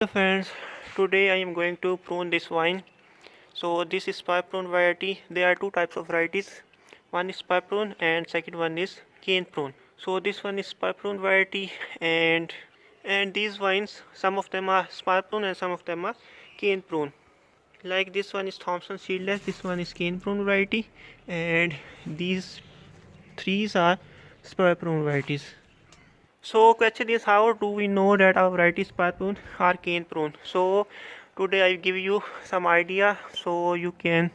Hello friends, today I am going to prune this vine. So this is Spur Prune variety. There are two types of varieties. One is Spur Prune and second one is Cane Prune. So this one is Spur Prune variety and these vines, some of them are Spur Prune and some of them are Cane Prune. Like this one is Thompson Seedless, this one is Cane Prune variety, and these three are Spur Prune varieties. So question is, how do we know that our variety is spur prune or cane prune? So today I give you some idea so you can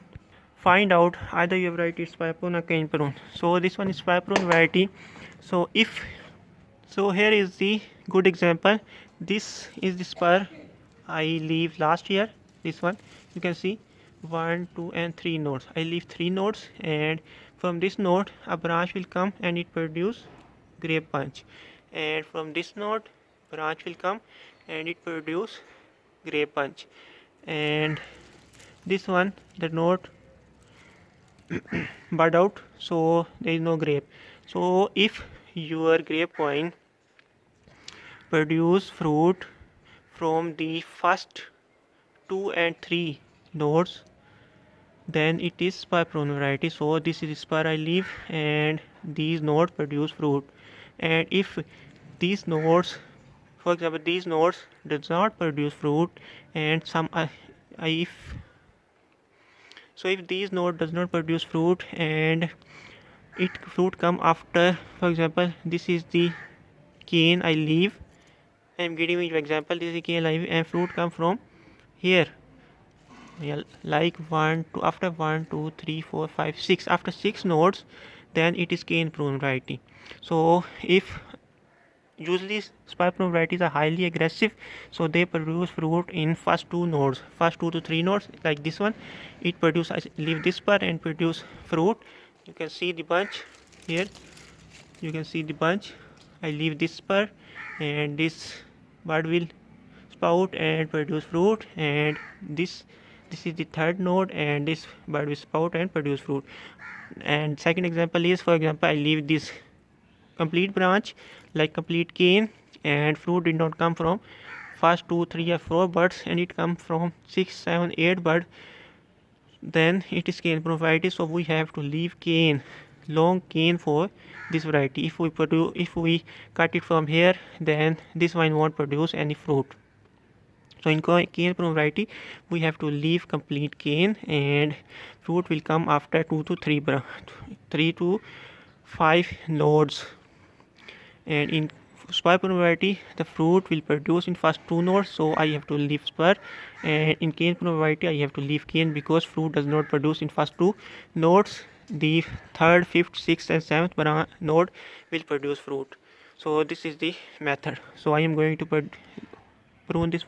find out either your variety is spur prune or cane prune. So this one is spur prune variety. So here is the good example. This is the spur I leave last year. This one you can see 1, 2 and 3 nodes. I leave 3 nodes, and from this node a branch will come and it produce grape bunch, and from this node branch will come and it produce grape bunch, and this one the node bud out, so there is no grape. So if your grape vine produce fruit from the first 2 and 3 nodes, then it is spur prune variety. So this is spur I leave and these nodes produce fruit. And if these nodes, for example these nodes does not produce fruit, and some if so if these node does not produce fruit and it fruit come after, for example this is the cane I leave, I am giving you example, this is the cane I leave and fruit come from here. Yeah, like 1 2 after 1 2 3 4 5 6, after 6 nodes, then it is cane prune variety. So if usually spur prune varieties are highly aggressive, so they produce fruit in first 2 nodes, first 2 to 3 nodes. Like this one, it produce, I leave this spur and produce fruit. You can see the bunch here, you can see the bunch. I leave this spur and this bud will spout and produce fruit, and this is the third node and this bud will spout and produce fruit. And second example is, for example I leave this complete branch like complete cane and fruit did not come from first 2 3 or 4 buds, and it come from 6 7 8 bud, then it is cane prune variety. So we have to leave cane, long cane for this variety. If we cut it from here, then this vine won't produce any fruit. So in cane prune variety we have to leave complete cane and fruit will come after 2 to 3 to 5 nodes. And in spur prune variety the fruit will produce in first 2 nodes, so I have to leave spur. And in cane prune variety I have to leave cane because fruit does not produce in first 2 nodes. The third, fifth, sixth and seventh node will produce fruit. So this is the method. So I am going to prune this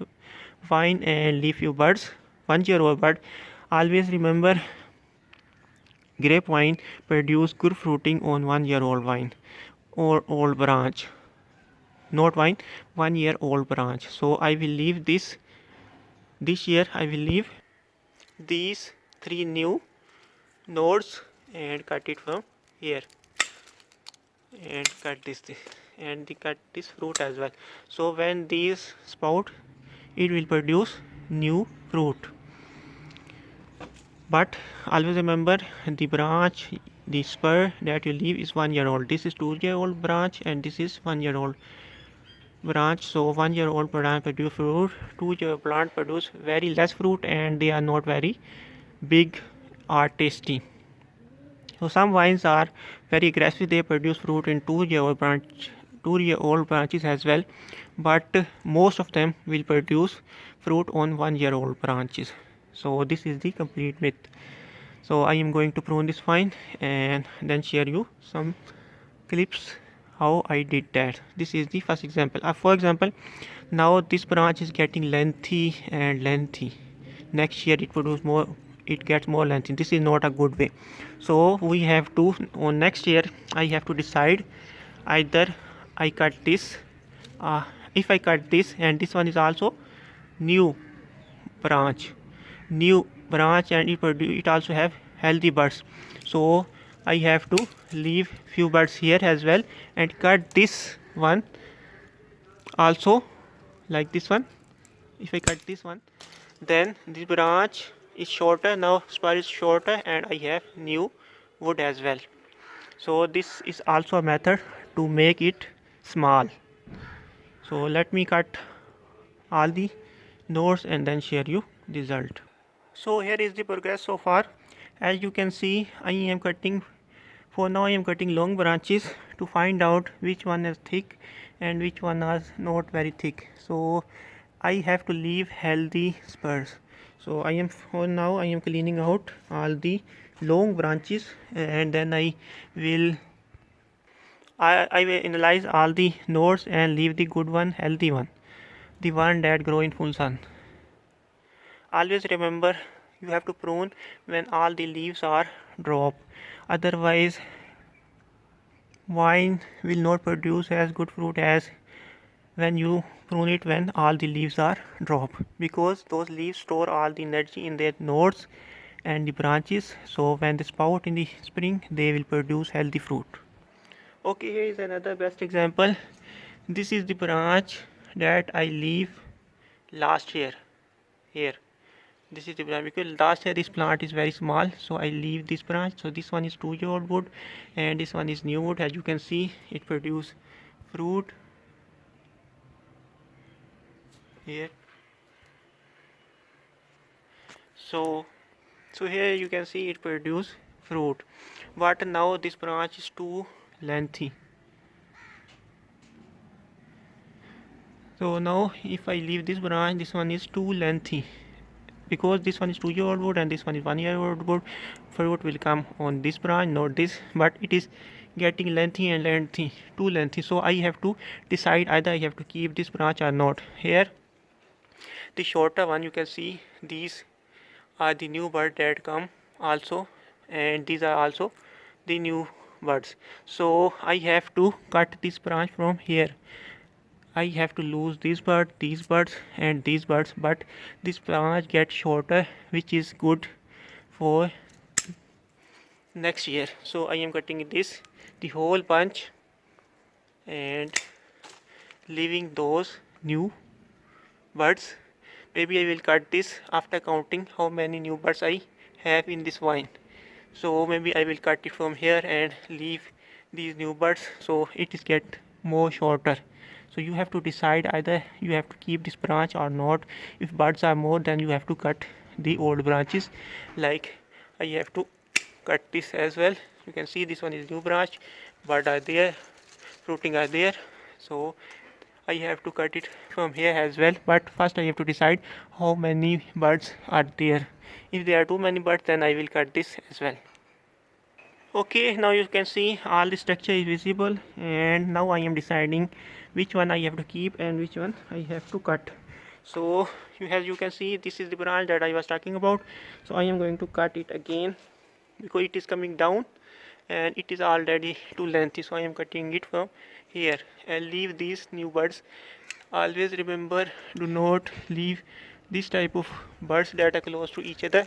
vine and leave few buds, 1 year old bud. Always remember, grapevine produce good fruiting on 1 year old vine or old branch, not vine, 1 year old branch. So I will leave this year I will leave these 3 new nodes and cut it from here and cut this and cut this fruit as well. So when these spout, it will produce new fruit. But always remember, the branch, the spur that you leave is 1 year old. This is 2 year old branch and this is 1 year old branch. So 1 year old plant produce fruit, 2 year plant produce very less fruit and they are not very big or tasty. So some vines are very aggressive, they produce fruit in 2 year old branches as well, but most of them will produce fruit on 1 year old branches. So this is the complete myth. So I am going to prune this vine and then share you some clips how I did that. This is the first example. For example, now this branch is getting lengthy and lengthy. Next year it gets more lengthy. This is not a good way. So we have to, on next year I have to decide, either I cut this, if I cut this, and this one is also new branch and it also have healthy buds. So I have to leave few buds here as well and cut this one also, like this one, if I cut this one, then this branch is shorter. Now spur is shorter and I have new wood as well. So this is also a method to make it small. So let me cut all the nodes and then share you the result. So here is the progress so far. As you can see, I am cutting, for now I am cutting long branches to find out which one is thick and which one is not very thick. So I have to leave healthy spurs. So I am, for now I am cleaning out all the long branches, and then I will analyze all the nodes and leave the good one, healthy one, the one that grow in full sun. Always remember, you have to prune when all the leaves are drop. Otherwise, wine will not produce as good fruit as when you prune it when all the leaves are drop, because those leaves store all the energy in their nodes and the branches, so when they sprout in the spring they will produce healthy fruit. Okay, here is another best example. This is the branch that I leave last year. Here, this is the branch, because last year this plant is very small, so I leave this branch. So this one is 2-year old wood and this one is new wood. As you can see, it produce fruit here. So here you can see it produce fruit, but now this branch is too lengthy. So now if I leave this branch, this one is too lengthy, because this one is 2-year old wood and this one is 1-year old wood. Fruit will come on this branch, not this, but it is getting lengthy and lengthy, too lengthy. So I have to decide either I have to keep this branch or not. Here the shorter one, you can see these are the new birds that come also, and these are also the new birds. So I have to cut this branch from here. I have to lose these birds and these birds, but this branch gets shorter, which is good for next year. So I am cutting this, the whole bunch, and leaving those new birds. Maybe I will cut this after counting how many new birds I have in this vine. So maybe I will cut it from here and leave these new birds, so it is get more shorter. So you have to decide either you have to keep this branch or not. If birds are more, then you have to cut the old branches. Like I have to cut this as well. You can see this one is new branch, birds are there, fruiting are there. So I have to cut it from here as well, but first I have to decide how many birds are there. If there are too many birds, then I will cut this as well. Okay, now you can see all the structure is visible, and now I am deciding which one I have to keep and which one I have to cut. So as you can see, this is the branch that I was talking about. So I am going to cut it again because it is coming down and it is already too lengthy. So I am cutting it from here and leave these new birds. Always remember, do not leave this type of birds that are close to each other.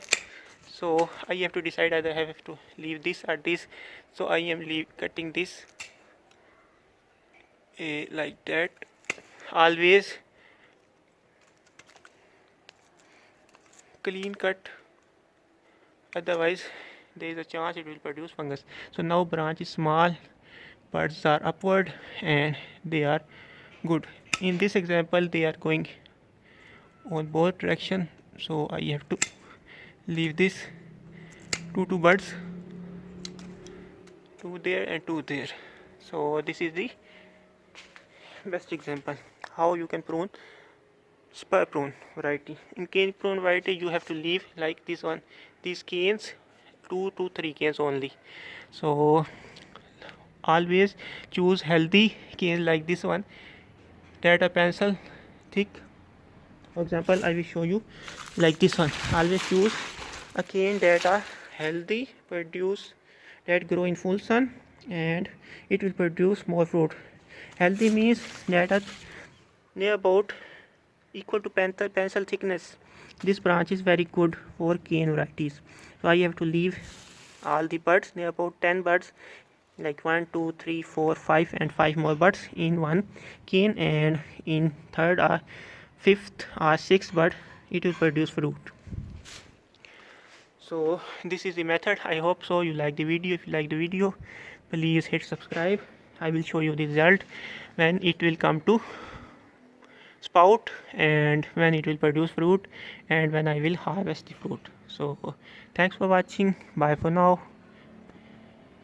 So I have to decide either I have to leave this or this. So I am cutting this like that. Always clean cut, otherwise there is a chance it will produce fungus. So now branch is small, birds are upward and they are good. In this example they are going on both direction, so I have to leave this two birds, two there and two there. So this is the best example how you can prune spur prune variety. In cane prune variety you have to leave like this one, these canes, 2 to 3 canes only. So always choose healthy canes like this one that are pencil thick. For example, I will show you like this one. Always choose a cane that are healthy, produce, that grow in full sun, and it will produce more fruit. Healthy means that are near about equal to pencil thickness. This branch is very good for cane varieties. So I have to leave all the birds, near about 10 birds, like 1 2 3 4 5 and 5 more birds in one cane, and in third or fifth or sixth bud, it will produce fruit. So this is the method. I hope so you like the video. If you like the video, please hit subscribe. I will show you the result when it will come to spout and when it will produce fruit and when I will harvest the fruit. So thanks for watching. Bye for now.